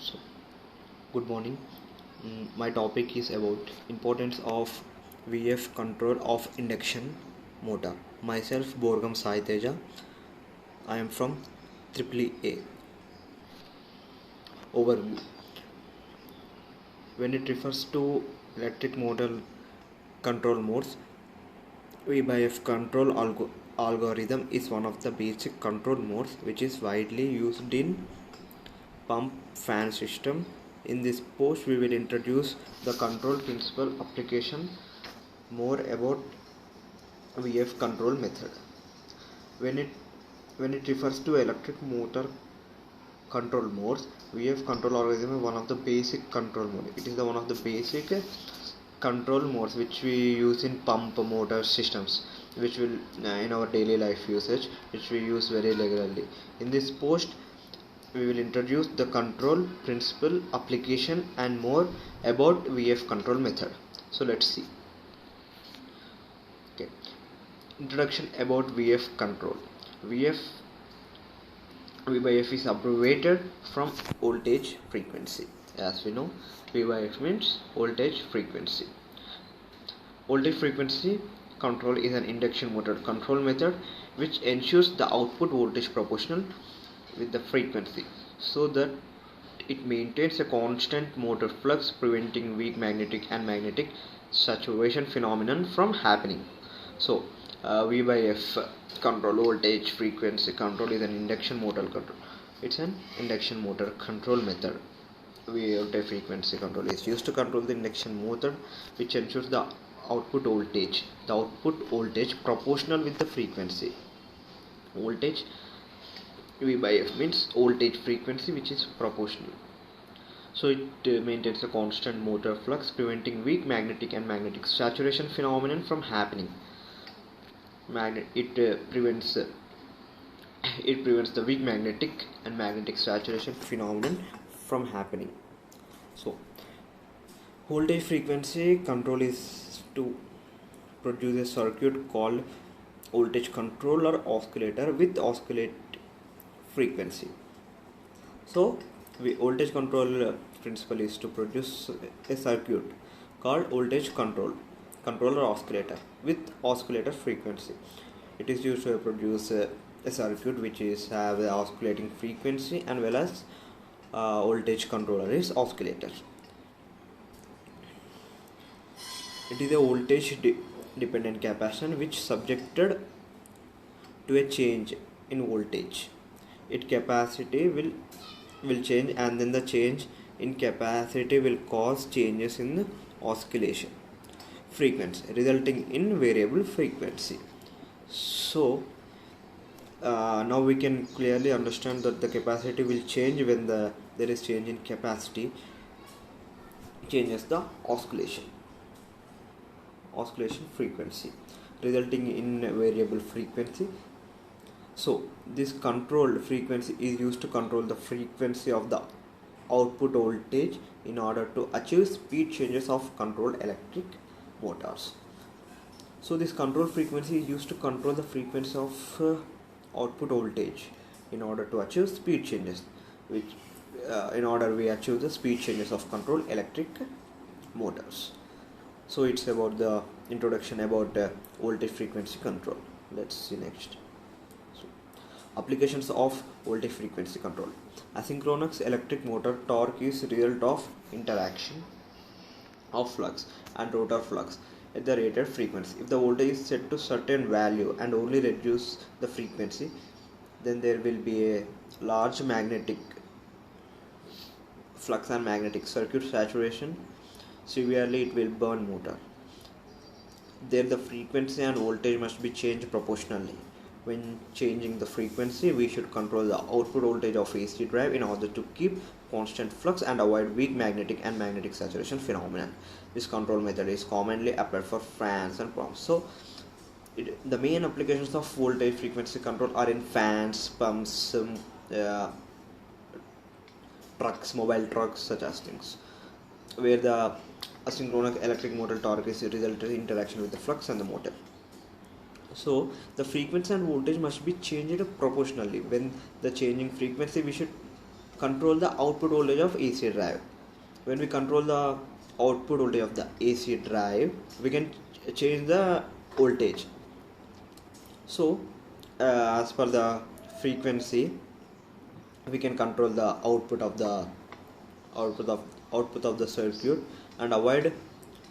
So, good morning. My topic is about importance of VF control of induction motor. Myself, Borgam Sai Teja. I am from AAA. Overview. When it refers to electric motor control modes, VF control algorithm is one of the basic control modes which is widely used in pump fan system. In this post we will introduce the control principle application, more about VF control method. When it refers to electric motor control modes, VF control algorithm is one of the basic control mode. It is the one of the basic control modes which we use in pump motor systems, which will in our daily life usage, which we use very regularly. In this post we will introduce the control principle application and more about VF control method. So let's see. Okay, introduction about VF control. V by F is abbreviated from voltage frequency. As we know, V by F means voltage frequency. Voltage frequency control is an induction motor control method which ensures the output voltage proportional with the frequency so that it maintains a constant motor flux, preventing weak magnetic and magnetic saturation phenomenon from happening. So V by F control, voltage frequency control, is an induction motor control. It's an induction motor control method. Voltage frequency control is used to control the induction motor, which ensures the output voltage proportional with the frequency. Voltage V by F means voltage frequency which is proportional. So it maintains a constant motor flux, preventing weak magnetic and magnetic saturation phenomenon from happening. It prevents the weak magnetic and magnetic saturation phenomenon from happening. So voltage frequency control is to produce a circuit called voltage controller oscillator with oscillate frequency. So voltage control principle is to produce a circuit called voltage controller oscillator with oscillator frequency. It is used to produce a circuit which is have the oscillating frequency and well as voltage controller is oscillator. It is a voltage dependent capacitor which subjected to a change in voltage. Its capacity will change, and then the change in capacity will cause changes in the oscillation frequency, resulting in variable frequency. So now we can clearly understand that the capacity will change when there is change in capacity changes the oscillation frequency, resulting in variable frequency. So this controlled frequency is used to control the frequency of the output voltage in order to achieve speed changes of controlled electric motors. So this control frequency is used to control the frequency of output voltage in order to achieve speed changes, which in order we achieve the speed changes of controlled electric motors. So it's about the introduction about voltage frequency control. Let's see next. So, applications of voltage frequency control. Asynchronous electric motor torque is result of interaction of flux and rotor flux at the rated frequency. If the voltage is set to certain value and only reduce the frequency, then there will be a large magnetic flux and magnetic circuit saturation. Severely it will burn motor. There the frequency and voltage must be changed proportionally. When changing the frequency, we should control the output voltage of AC drive in order to keep constant flux and avoid weak magnetic and magnetic saturation phenomenon. This control method is commonly applied for fans and pumps. So the main applications of voltage frequency control are in fans, pumps, trucks, mobile trucks, such as things, where the asynchronous electric motor torque is a result of interaction with the flux and the motor. So the frequency and voltage must be changed proportionally. When the changing frequency, we should control the output voltage of AC drive. When we control the output voltage of the AC drive, we can change the voltage. So as per the frequency, we can control the output of the circuit and avoid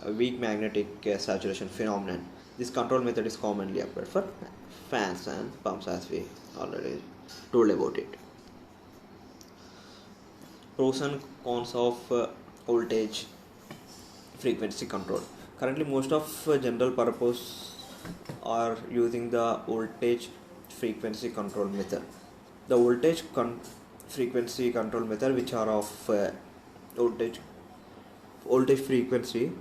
a weak magnetic saturation phenomenon. This control method is commonly applied for fans and pumps, as we already told about it. Pros and cons of voltage frequency control. Currently, most of general purpose are using the voltage frequency control method. The frequency control method, which are of voltage frequency,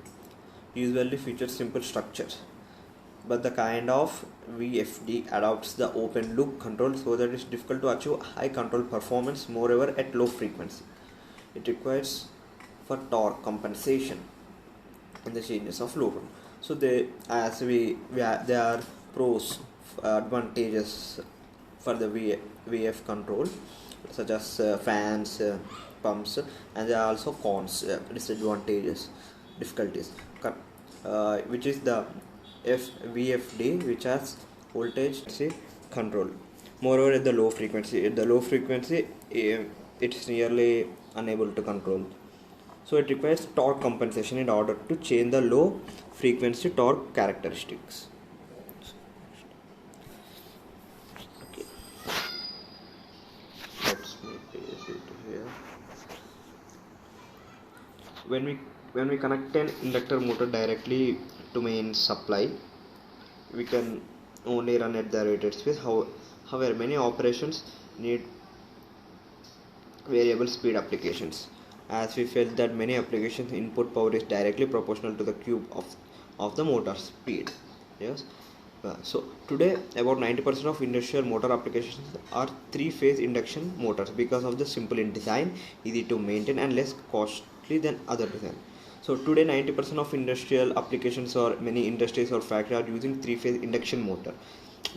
usually features simple structures, but the kind of VFD adopts the open loop control so that it's difficult to achieve high control performance. Moreover, at low frequency, it requires for torque compensation in the changes of load. So there are pros, advantages for the VF control, such as fans, pumps, and there are also cons, disadvantages, difficulties, which is the VFD, which has voltage control. Moreover, at the low frequency, it's nearly unable to control. So it requires torque compensation in order to change the low frequency torque characteristics. Okay. Let's make it here. When we connect an inductor motor directly to main supply, we can only run at the rated speed. However, many operations need variable speed applications, as we felt that many applications input power is directly proportional to the cube of the motor speed. Yes. So today about 90% of industrial motor applications are 3-phase induction motors because of the simple in design, easy to maintain, and less costly than other design. So today 90% of industrial applications or many industries or factories are using 3-phase induction motor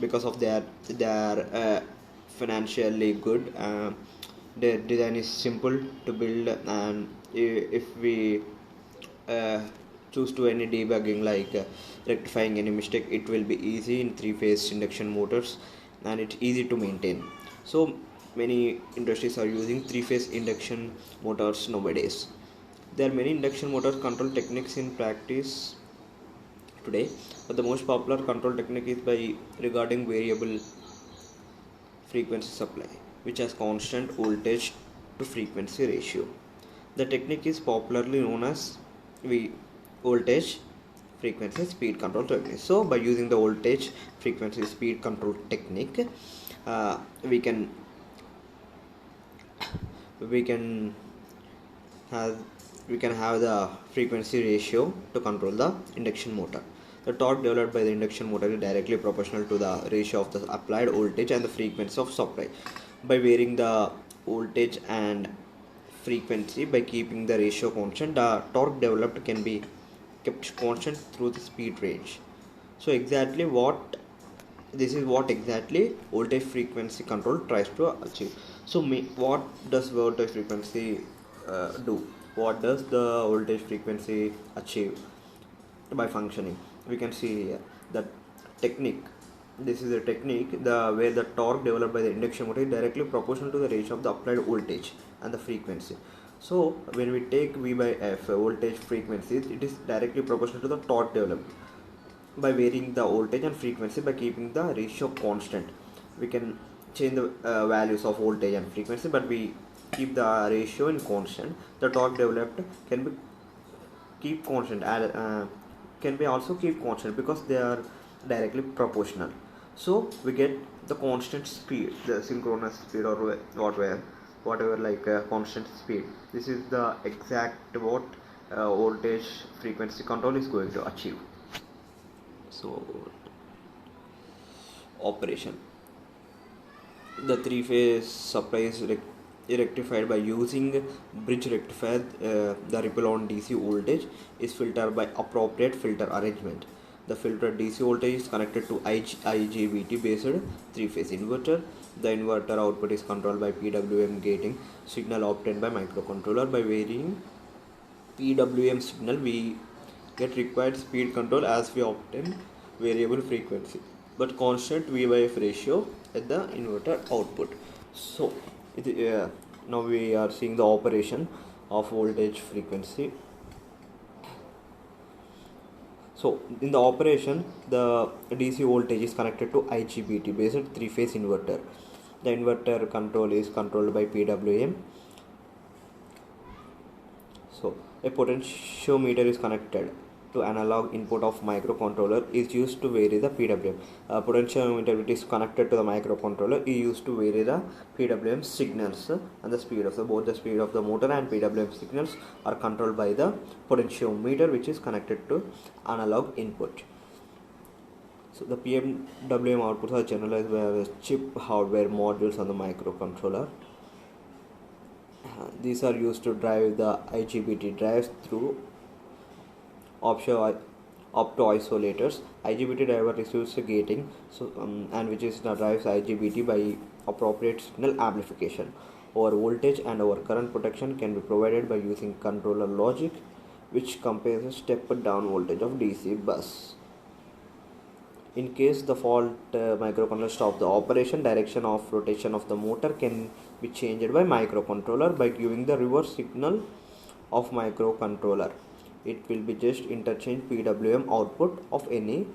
because of their financially good. Their design is simple to build, and if we choose to any debugging like rectifying any mistake, it will be easy in 3-phase induction motors, and it's easy to maintain. So many industries are using 3-phase induction motors nowadays. There are many induction motor control techniques in practice today, but the most popular control technique is by regarding variable frequency supply, which has constant voltage to frequency ratio. The technique is popularly known as voltage frequency speed control technique. So by using the voltage frequency speed control technique, we can have the frequency ratio to control the induction motor. The torque developed by the induction motor is directly proportional to the ratio of the applied voltage and the frequency of supply. By varying the voltage and frequency by keeping the ratio constant, the torque developed can be kept constant through the speed range. So this is what exactly voltage frequency control tries to achieve. So what does voltage frequency do? What does the voltage frequency achieve by functioning? We can see here that technique. This is a technique where the torque developed by the induction motor is directly proportional to the ratio of the applied voltage and the frequency. So when we take V by F, voltage frequency, it is directly proportional to the torque developed. By varying the voltage and frequency by keeping the ratio constant, we can change the values of voltage and frequency, but we keep the ratio in constant. The torque developed can be keep constant, can be also keep constant because they are directly proportional. So we get the constant speed, the synchronous speed, or whatever like constant speed. This is the exact what voltage frequency control is going to achieve. So operation, the 3-phase supply is rectified by using bridge rectifier. The ripple on DC voltage is filtered by appropriate filter arrangement. The filtered DC voltage is connected to IGBT based 3-phase inverter. The inverter output is controlled by PWM gating signal obtained by microcontroller. By varying PWM signal, we get required speed control as we obtain variable frequency but constant V by F ratio at the inverter output. So now we are seeing the operation of voltage frequency. So in the operation, the DC voltage is connected to IGBT based 3-phase inverter. The inverter control is controlled by PWM. So a potentiometer is connected to analog input of microcontroller is used to vary the PWM. A potentiometer which is connected to the microcontroller is used to vary the PWM signals and the speed of both the speed of the motor and PWM signals are controlled by the potentiometer which is connected to analog input. So the PWM outputs are generalized by chip hardware modules on the microcontroller. These are used to drive the IGBT drives through opto-isolators. IGBT driver receives a gating and which is drives IGBT by appropriate signal amplification. Our voltage and our current protection can be provided by using controller logic which compares a step down voltage of DC bus. In case the fault microcontroller stops the operation, direction of rotation of the motor can be changed by microcontroller by giving the reverse signal of microcontroller. It will be just interchange PWM output of any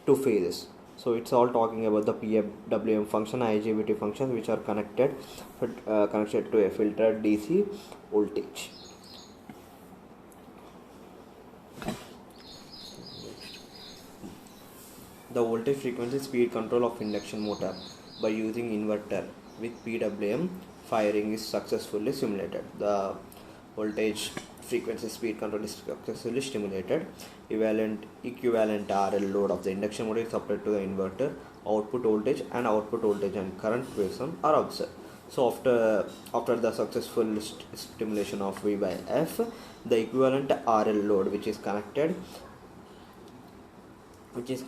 two phases. So it's all talking about the PWM function, IGBT functions which are connected to a filtered DC voltage. The voltage frequency speed control of induction motor by using inverter with PWM firing is successfully simulated. The voltage frequency speed control is successfully stimulated. Equivalent RL load of the induction motor is supplied to the inverter. Output voltage and current waveform are observed. So after the successful stimulation of V by F, the equivalent RL load which is connected is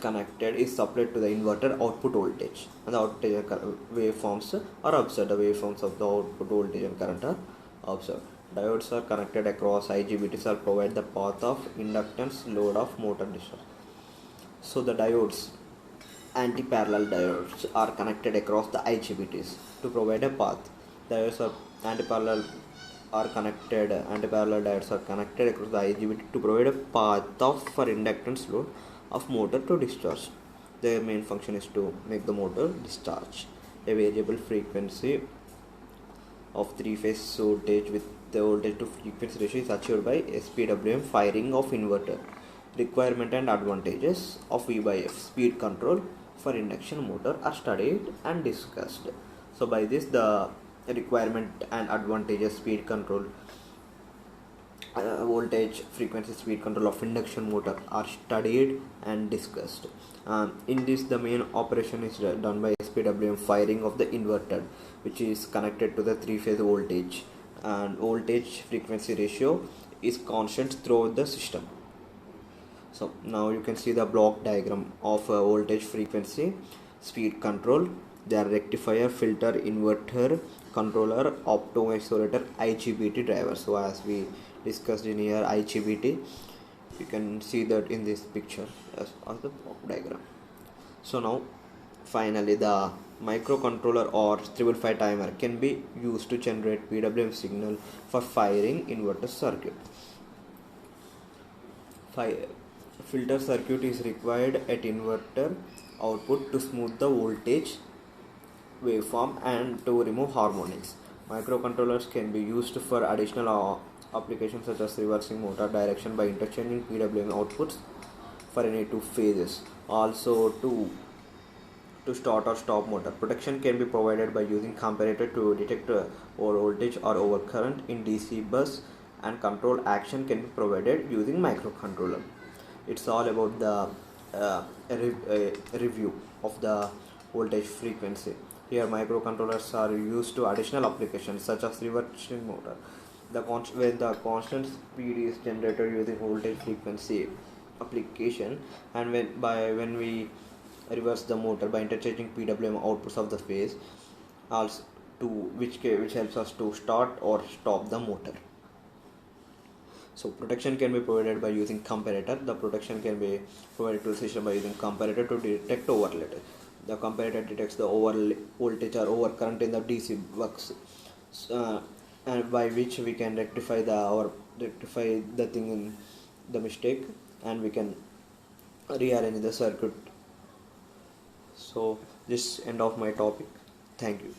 supplied to the inverter output voltage and the output waveforms are observed. The waveforms of the output voltage and current are observed. Diodes are connected across IGBTs are provide the path of inductance load of motor discharge. So the diodes, anti-parallel diodes are connected across the IGBTs to provide a path. Diodes are anti-parallel diodes are connected across the IGBT to provide a path for inductance load of motor to discharge. Their main function is to make the motor discharge. A variable frequency of 3-phase voltage with the voltage to frequency ratio is achieved by SPWM firing of inverter. Requirement and advantages of V by F speed control for induction motor are studied and discussed. So by this the requirement and advantages speed control voltage frequency speed control of induction motor are studied and discussed. In this the main operation is done by SPWM firing of the inverter which is connected to the 3-phase voltage, and voltage frequency ratio is constant throughout the system. So now you can see the block diagram of voltage frequency speed control. They are rectifier, filter, inverter, controller, opto-isolator, IGBT driver. So as we discussed in here, IGBT, you can see that in this picture as the block diagram. So now finally the microcontroller or 555 timer can be used to generate PWM signal for firing inverter circuit. Filter circuit is required at inverter output to smooth the voltage waveform and to remove harmonics. Microcontrollers can be used for additional applications such as reversing motor direction by interchanging PWM outputs for any two phases. Also to start or stop motor. Protection can be provided by using comparator to detect over voltage or over current in DC bus, and control action can be provided using microcontroller. It's all about the review of the voltage frequency. Here microcontrollers are used to additional applications such as reversing motor. When the constant speed is generated using voltage frequency application, and when we reverse the motor by interchanging PWM outputs of the phase, also which helps us to start or stop the motor. So protection can be provided by using comparator. The protection can be provided to the system by using comparator to detect overload. The comparator detects the over voltage or over current in the DC box, and by which we can rectify the thing in the mistake, and we can rearrange the circuit. So this end of my topic. Thank you.